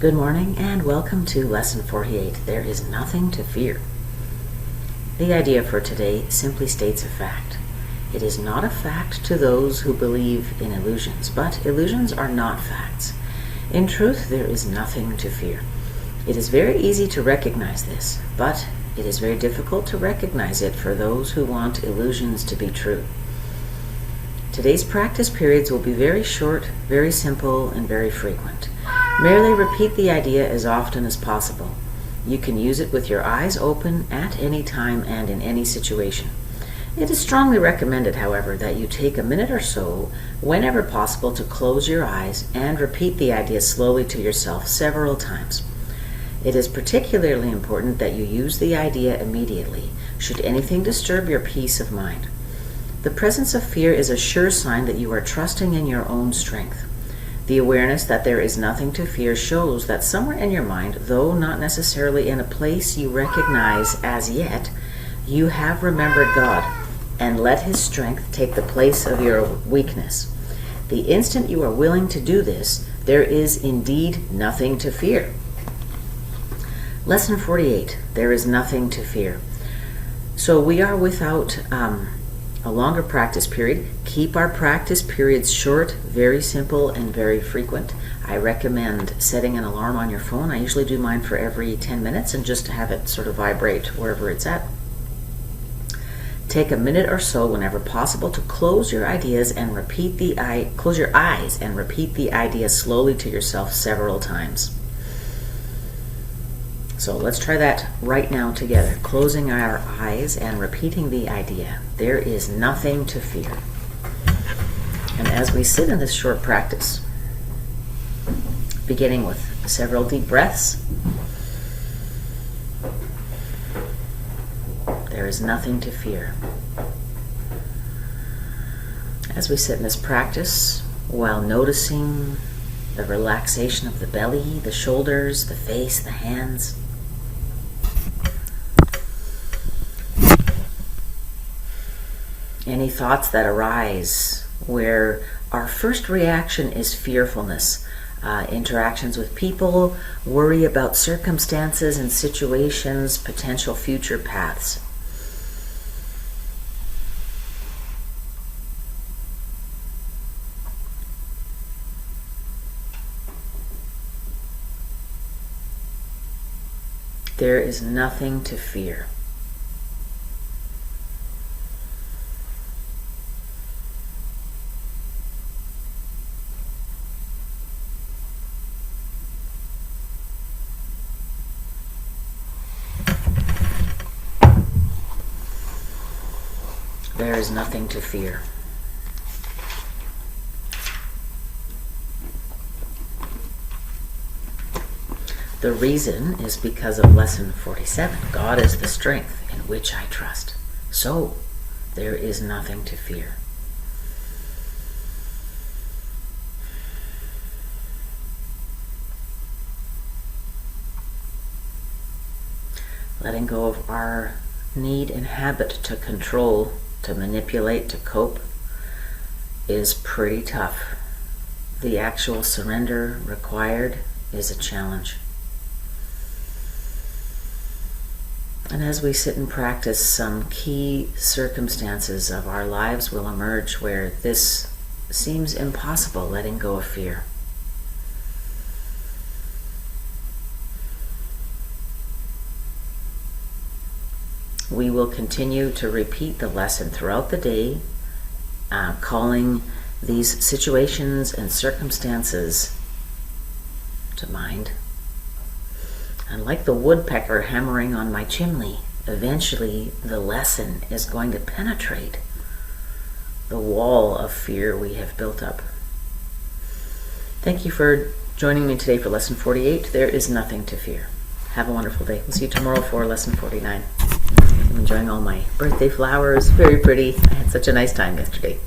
Good morning and welcome to Lesson 48. There is nothing to fear. The idea for today simply states a fact. It is not a fact to those who believe in illusions, but illusions are not facts. In truth, there is nothing to fear. It is very easy to recognize this, but it is very difficult to recognize it for those who want illusions to be true. Today's practice periods will be very short, very simple, and very frequent. Merely repeat the idea as often as possible. You can use it with your eyes open at any time and in any situation. It is strongly recommended, however, that you take a minute or so, whenever possible, to close your eyes and repeat the idea slowly to yourself several times. It is particularly important that you use the idea immediately, should anything disturb your peace of mind. The presence of fear is a sure sign that you are trusting in your own strength. The awareness that there is nothing to fear shows that somewhere in your mind, though not necessarily in a place you recognize as yet, you have remembered God and let His strength take the place of your weakness. The instant you are willing to do this, there is indeed nothing to fear. Lesson 48, there is nothing to fear. So we are without a longer practice period. Keep our practice periods short, very simple, and very frequent. I recommend setting an alarm on your phone. I usually do mine for every 10 minutes and just to have it sort of vibrate wherever it's at. Take a minute or so whenever possible to close your eyes and repeat the idea slowly to yourself several times. So let's try that right now together, closing our eyes and repeating the idea. There is nothing to fear. And as we sit in this short practice, beginning with several deep breaths, there is nothing to fear. As we sit in this practice, while noticing the relaxation of the belly, the shoulders, the face, the hands, any thoughts that arise where our first reaction is fearfulness, interactions with people, worry about circumstances and situations, potential future paths. There is nothing to fear. There is nothing to fear. The reason is because of Lesson 47. God is the strength in which I trust. So, there is nothing to fear. Letting go of our need and habit to control, to manipulate, to cope is pretty tough. The actual surrender required is a challenge. And as we sit and practice, some key circumstances of our lives will emerge where this seems impossible, letting go of fear. We will continue to repeat the lesson throughout the day, calling these situations and circumstances to mind. And like the woodpecker hammering on my chimney, eventually the lesson is going to penetrate the wall of fear we have built up. Thank you for joining me today for Lesson 48. There is nothing to fear. Have a wonderful day. We'll see you tomorrow for Lesson 49. I'm enjoying all my birthday flowers. Very pretty. I had such a nice time yesterday.